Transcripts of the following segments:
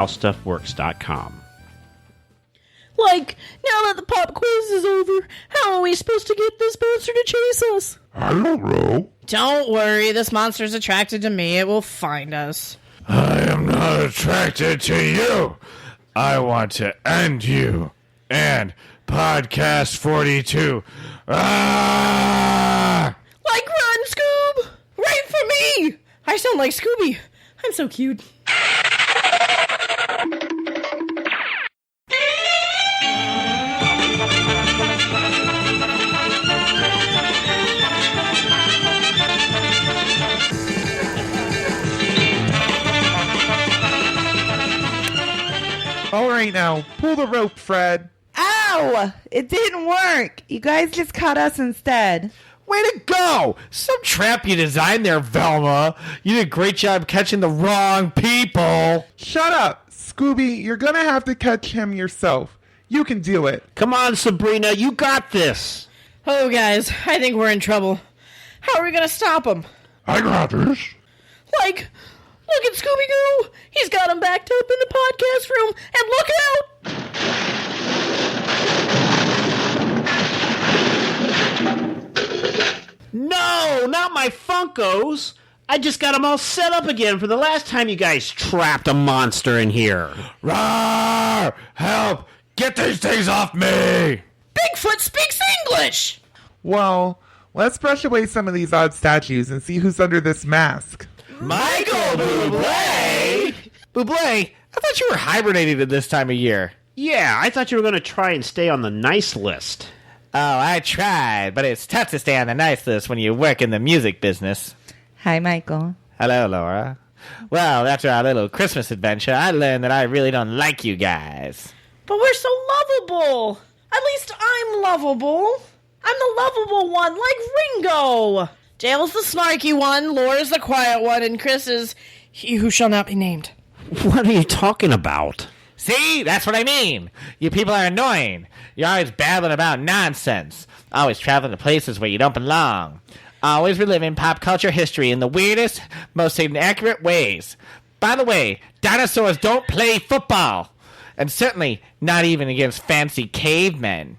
howstuffworks.com. Like, now that the pop quiz is over, how are we supposed to get this monster to chase us? I don't know. Don't worry, this monster's attracted to me. It will find us. I am not attracted to you. I want to end you. And Podcast 42. Ah! Like, run, Scoob! Right for me! I sound like Scooby. I'm so cute. All right, now, pull the rope, Fred. Ow! It didn't work. You guys just caught us instead. Way to go! Some trap you designed there, Velma. You did a great job catching the wrong people. Shut up. Scooby, you're gonna have to catch him yourself. You can do it. Come on, Sabrina, you got this. Oh, guys, I think we're in trouble. How are we gonna stop him? I got this. Like, look at Scooby-Doo! He's got him backed up in the podcast room, and look out! No, not my Funkos. I just got them all set up again for the last time you guys trapped a monster in here. Rawr! Help! Get these things off me! Bigfoot speaks English! Well, let's brush away some of these odd statues and see who's under this mask. Michael Bublé! Bublé, I thought you were hibernating at this time of year. Yeah, I thought you were going to try and stay on the nice list. Oh, I tried, but it's tough to stay on the nice list when you work in the music business. Hi, Michael. Hello, Laura. Well, after our little Christmas adventure, I learned that I really don't like you guys. But we're so lovable! At least I'm lovable. I'm the lovable one, like Ringo! Dale's the snarky one, Laura's the quiet one, and Chris is he who shall not be named. What are you talking about? See? That's what I mean. You people are annoying. You're always babbling about nonsense. Always traveling to places where you don't belong. Always reliving pop culture history in the weirdest, most inaccurate ways. By the way, dinosaurs don't play football. And certainly not even against fancy cavemen.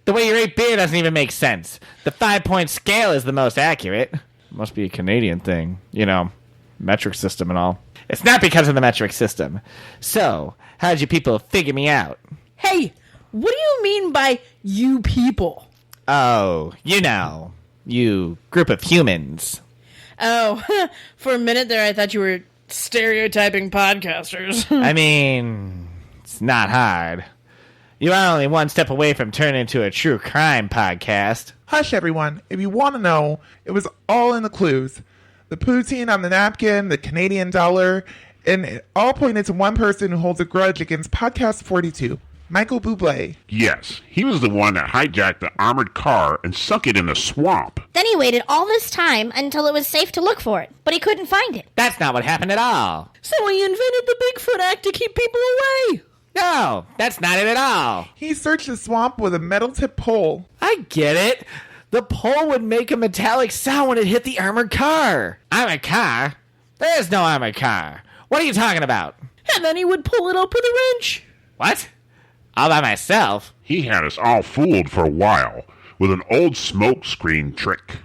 The way you rate beer doesn't even make sense. The 5-point scale is the most accurate. Must be a Canadian thing. You know, metric system and all. It's not because of the metric system. So, how'd you people figure me out? Hey, what do you mean by you people? Oh, you know. You group of humans. Oh, for a minute there I thought you were stereotyping podcasters. I mean, it's not hard. You are only one step away from turning into a true crime podcast. Hush, everyone. If you want to know, it was all in the clues. The poutine on the napkin, the Canadian dollar, and it all pointed to one person who holds a grudge against Podcast 42, Michael Bublé. Yes, he was the one that hijacked the armored car and sunk it in the swamp. Then he waited all this time until it was safe to look for it, but he couldn't find it. That's not what happened at all. So he invented the Bigfoot Act to keep people away. No, that's not it at all. He searched the swamp with a metal-tipped pole. I get it. The pole would make a metallic sound when it hit the armored car. Armored car? There is no armored car. What are you talking about? And then he would pull it up with a wrench. What? All by myself? He had us all fooled for a while with an old smoke screen trick.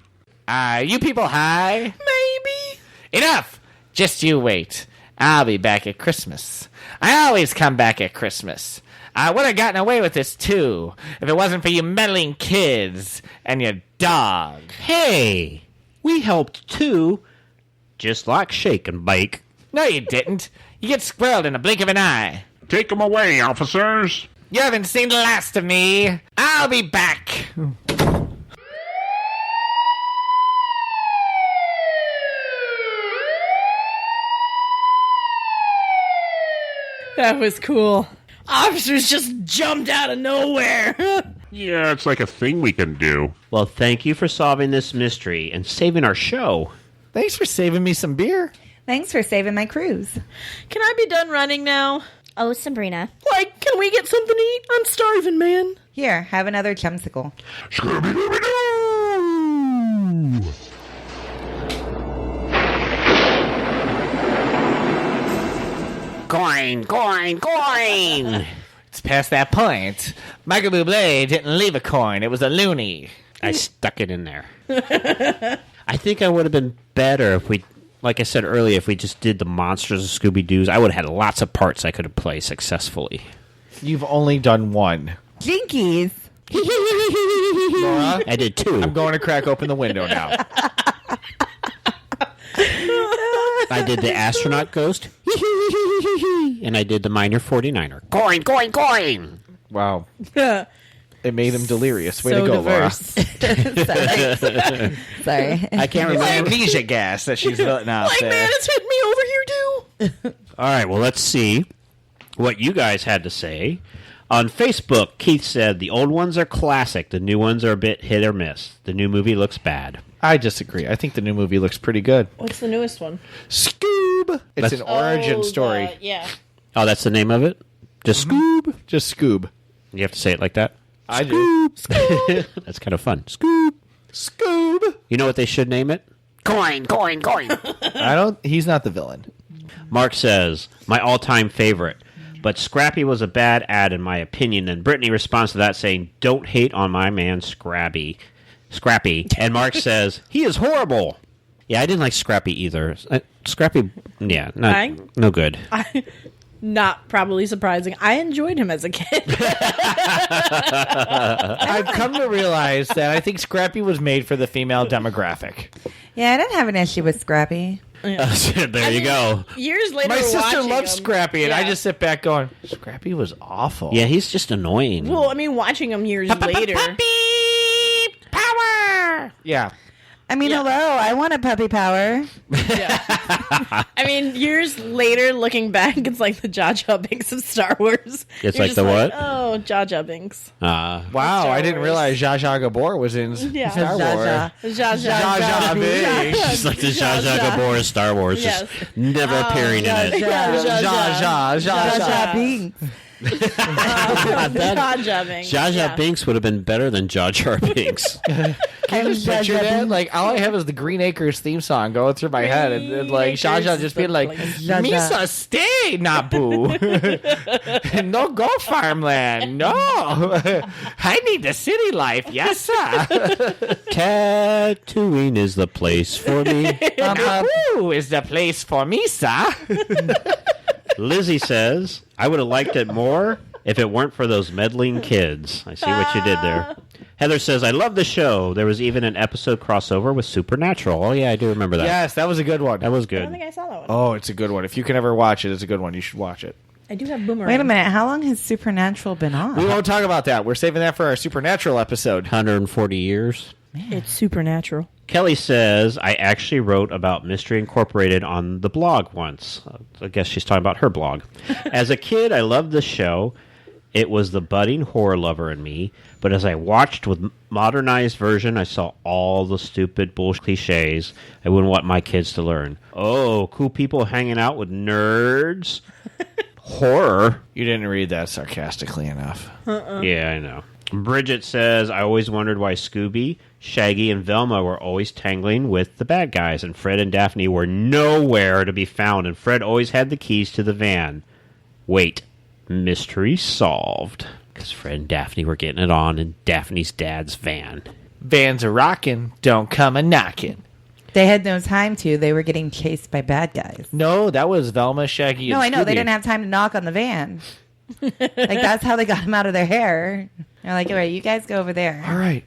Are you people high? Maybe. Enough! Just you wait. I'll be back at Christmas. I always come back at Christmas. I would have gotten away with this, too, if it wasn't for you meddling kids and your dog. Hey, we helped too. Just like Shake and Bake. No, you didn't. You get squirreled in a blink of an eye. Take him away, officers. You haven't seen the last of me. I'll be back. That was cool. Officers just jumped out of nowhere. Yeah, it's like a thing we can do. Well, thank you for solving this mystery and saving our show. Thanks for saving me some beer. Thanks for saving my cruise. Can I be done running now? Oh, Sabrina. Like, can we get something to eat? I'm starving, man. Here, have another chumsicle. Scooby Doo! Coin, coin, coin. It's past that point. Michael Bublé didn't leave a coin. It was a loony. I stuck it in there. I think I would have been better if we, like I said earlier, if we just did the Monsters of Scooby Doo's. I would have had lots of parts I could have played successfully. You've only done one. Jinkies. Laura, I did 2. I'm going to crack open the window now. I did the astronaut ghost. And I did the minor 49er. Coin, coin, coin. Wow. It made him delirious. Way So to go, diverse. Sorry. I can't Laura. remember. Amnesia gas that she's letting out Like, there. man, it's hitting me over here, too. All right, well, let's see what you guys had to say. On Facebook, Keith said, the old ones are classic. The new ones are a bit hit or miss. The new movie looks bad. I disagree. I think the new movie looks pretty good. What's the newest one? Scoob! It's an origin story. Yeah. Oh, that's the name of it? Just Scoob? Just Scoob. You have to say it like that? I do. That's kind of fun. Scoob. Scoob! You know what they should name it? Coin, coin, coin. He's not the villain. Mark says, my all-time favorite. But Scrappy was a bad ad in my opinion. And Brittany responds to that saying, don't hate on my man Scrappy. And Mark says, he is horrible. Yeah, I didn't like Scrappy either. Scrappy, yeah, no good. Not probably surprising. I enjoyed him as a kid. I've come to realize that I think Scrappy was made for the female demographic. Yeah, I didn't have an issue with Scrappy. There you go. Years later, My sister watching loves him, Scrappy, and I yeah. just sit back going, Scrappy was awful. Yeah, he's just annoying. Well, I mean, watching him years later. Power! Yeah. I mean, hello, I want a puppy power. I mean, years later, looking back, it's like the Jar Jar Binks of Star Wars. It's You're like just the what? Oh, Jar Jar Binks. Wow, Star I didn't Wars. realize Zsa Zsa Gabor was in Yeah. Star Wars. Zsa Jar Jar. Zsa Zsa Binks. It's like the Zsa Zsa Gabor of Star Wars, Yes. just never appearing in it. Zsa Zsa, Zsa Zsa Zsa. Binks. Jar Jar Binks. Jar Jar yeah. Binks would have been better than Jar Jar Binks. Can you just picture that? Like, all I have is the Green Acres theme song going through my head, and like Zsa Zsa just being like, Zsa Zsa. Misa, stay, Nabu. No, go farmland. No. I need the city life. Yes, sir. Tatooine is the place for me. Nabu is the place for me, sir. Lizzie says, I would have liked it more if it weren't for those meddling kids. I see what you did there. Heather says, I love the show. There was even an episode crossover with Supernatural. Oh, yeah, I do remember that. Yes, that was a good one. That was I don't good. think I saw that one. Oh, it's a good one. If you can ever watch it, it's a good one. You should watch it. I do have Boomerang. Wait a minute, how long has Supernatural been on? We won't talk about that. We're saving that for our Supernatural episode. 140 years. It's Supernatural. Kelly says, I actually wrote about Mystery Incorporated on the blog once. I guess she's talking about her blog. As a kid, I loved the show. It was the budding horror lover in me. But as I watched with modernized version, I saw all the stupid bullshit cliches I wouldn't want my kids to learn. Oh, cool people hanging out with nerds. Horror. You didn't read that sarcastically enough. Yeah, I know. Bridget says, I always wondered why Scooby, Shaggy, and Velma were always tangling with the bad guys, and Fred and Daphne were nowhere to be found, and Fred always had the keys to the van. Wait, mystery solved. Because Fred and Daphne were getting it on in Daphne's dad's van. Vans are rocking, don't come a knocking. They had no time to. They were getting chased by bad guys. No, that was Velma, Shaggy, and No, I know. Scooby. They didn't have time to knock on the van. Like, that's how they got him out of their hair. They're like, all right, you guys go over there. All right,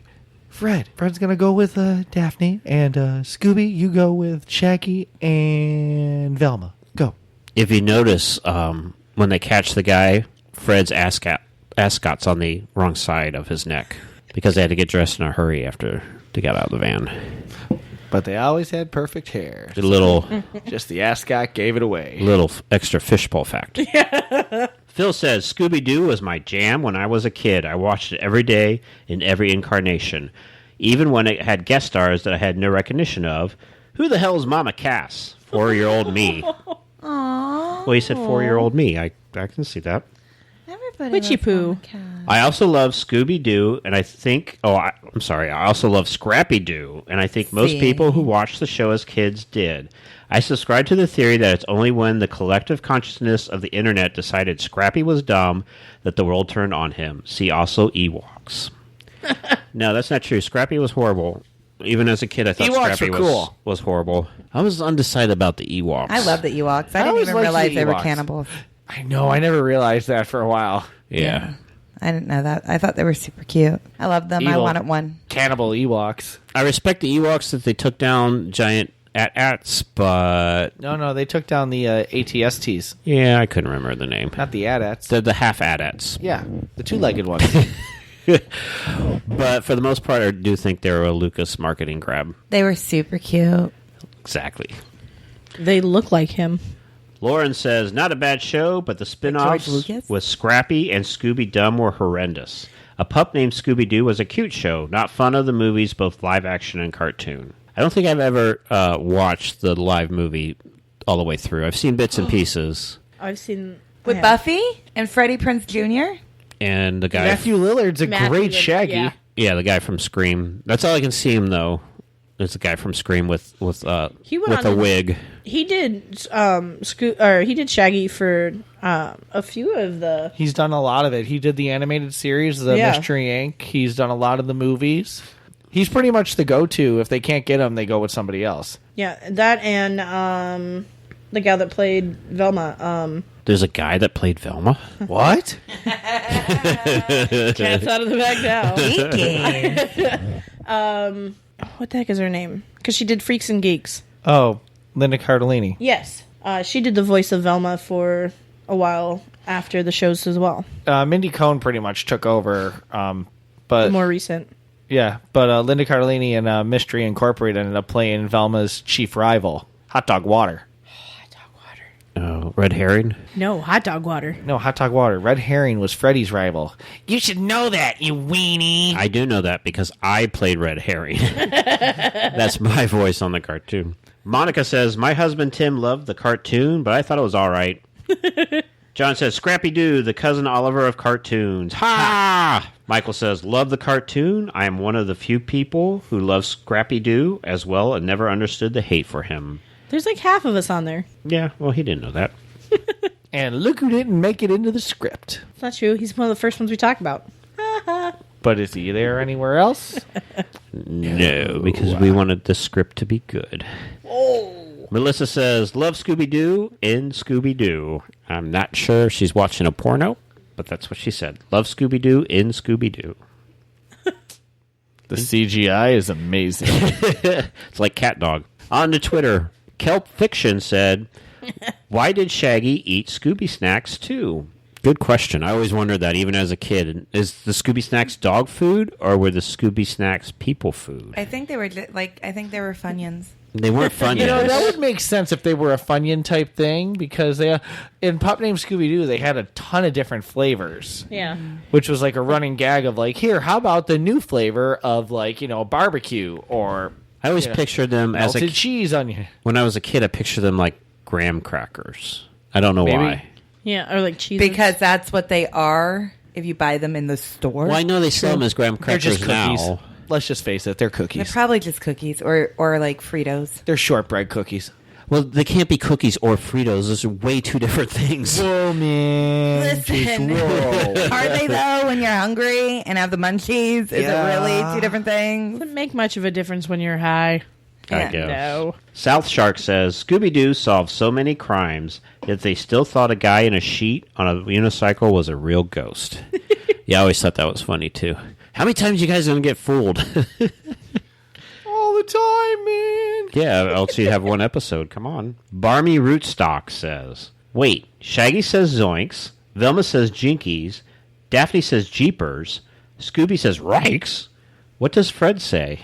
Fred's gonna go with Daphne, and Scooby, you go with Shaggy and Velma. Go. If you notice, when they catch the guy, Fred's ascot's on the wrong side of his neck because they had to get dressed in a hurry after they got out of the van. But they always had perfect hair. The little Just the ascot gave it away. extra fishbowl fact. Phil says, Scooby Doo was my jam when I was a kid. I watched it every day in every incarnation. Even when it had guest stars that I had no recognition of. Who the hell is Mama Cass? 4-year-old me. Aww. Well, he said 4-year-old me. I can see that. Everybody Witchy loves Poo. Mama Cass. I also love Scooby Doo, and I think... I'm sorry. I also love Scrappy Doo, and I think most See. people who watched the show as kids did. I subscribe to the theory that it's only when the collective consciousness of the internet decided Scrappy was dumb that the world turned on him. See also Ewoks. No, that's not true. Scrappy was horrible. Even as a kid, I thought Ewoks Scrappy were cool. was horrible. I was undecided about the Ewoks. I love the Ewoks. I didn't always even liked the realize they were Ewoks. cannibals. I know. I never realized that for a while. Yeah. I didn't know that. I thought they were super cute. I love them. I Evil. wanted one. Cannibal Ewoks. I respect the Ewoks that they took down giant AT-ATs, but No, they took down the ATSTs, yeah, I couldn't remember the name. not the AT-ATs. They're the half AT-ATs. Yeah, the two-legged ones. But for the most part, I do think they were a Lucas marketing grab. They were super cute. Exactly. They look like him. Lauren says, not a bad show, but the spin-offs George Lucas? with Scrappy and Scooby-Dum were horrendous. A pup named Scooby-Doo was a cute show, not fun of the movies, both live action and cartoon. I don't think I've ever watched the live movie all the way through. I've seen bits and pieces. I've seen With Buffy and Freddie Prinze Jr.? And the guy... Matthew Lillard's a Matthew great Lillard, Shaggy. yeah. Yeah, the guy from Scream. That's all I can see him, though. There's the guy from Scream with He went a on- wig. He did he did Shaggy for a few of the. He's done a lot of it. He did the animated series, the Yeah. Mystery Inc. He's done a lot of the movies. He's pretty much the go-to. If they can't get him, they go with somebody else. Yeah, that and the guy that played Velma. There's a guy that played Velma? What? Cat's out of the bag now. Geeky. What the heck is her name? Because she did Freaks and Geeks. Oh, Linda Cardellini. Yes, she did the voice of Velma for a while after the shows as well. Mindy Cohn pretty much took over, but More recent. yeah, but Linda Cardellini and Mystery Incorporated ended up playing Velma's chief rival, Hot Dog Water. Red Herring? No, Hot Dog Water. No, Hot Dog Water. Red Herring was Freddy's rival. You should know that, you weenie. I do know that because I played Red Herring. That's my voice on the cartoon. Monica says, my husband Tim loved the cartoon, but I thought it was all right. John says, Scrappy Doo, the cousin Oliver of cartoons. Ha! Michael says, love the cartoon. I am one of the few people who loves Scrappy Doo as well and never understood the hate for him. There's like half of us on there. Yeah, well, he didn't know that. And look who didn't make it into the script. It's not true. He's one of the first ones we talk about. But is he there anywhere else? No, because we wanted the script to be good. Oh. Melissa says, love Scooby-Doo in Scooby-Doo. I'm not sure she's watching a porno, but that's what she said. Love Scooby-Doo in Scooby-Doo. The CGI is amazing. It's like Cat Dog. On to Twitter, Kelp Fiction said, why did Shaggy eat Scooby Snacks too? Good question. I always wondered that even as a kid. Is the Scooby Snacks dog food or were the Scooby Snacks people food? I think they were Funyuns. They weren't fun You know, yet. that would make sense if they were a Funyun type thing, because they, in Pup Named Scooby-Doo, they had a ton of different flavors, Yeah. which was like a running gag of like, here, how about the new flavor of like, barbecue or I always pictured them as melted cheese onion. when I was a kid, I pictured them like graham crackers. I don't know Maybe. why. Yeah, or like cheese. Because that's what they are if you buy them in the store. Well, I know they sell them as graham They're crackers just cookies. now. Let's just face it, they're They're cookies. probably just cookies or like Fritos. They're shortbread cookies. Well, they can't be cookies or Fritos. Those are way two different things. Whoa, man. Listen, are they though when you're hungry and have the munchies? Is it really two different things? doesn't make much of a difference when you're high. I guess. No. South Shark says, Scooby-Doo solved so many crimes that they still thought a guy in a sheet on a unicycle was a real ghost. Yeah, I always thought that was funny, too. How many times you guys going to get fooled? All the time, man. Yeah, else you'd have one episode. Come on. Barmy Rootstock says, wait, Shaggy says zoinks, Velma says jinkies, Daphne says jeepers, Scooby says rikes. What does Fred say?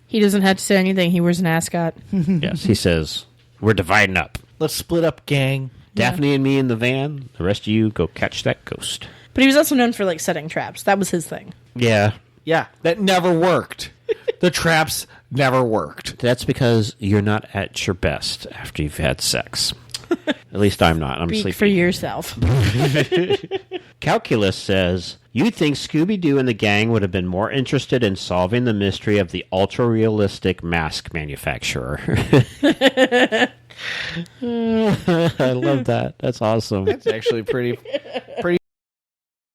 He doesn't have to say anything. He wears an ascot. Yes, he says, we're dividing up. Let's split up, gang. Daphne and me in the van. The rest of you go catch that ghost. But he was also known for like setting traps. That was his thing. Yeah, Yeah, that never worked. The traps never worked. that's because you're not at your best after you've had sex. At least I'm not. I'm Speak sleepy. for yourself. Calculus says, you'd think Scooby-Doo and the gang would have been more interested in solving the mystery of the ultra-realistic mask manufacturer. I love that. That's awesome. It's actually pretty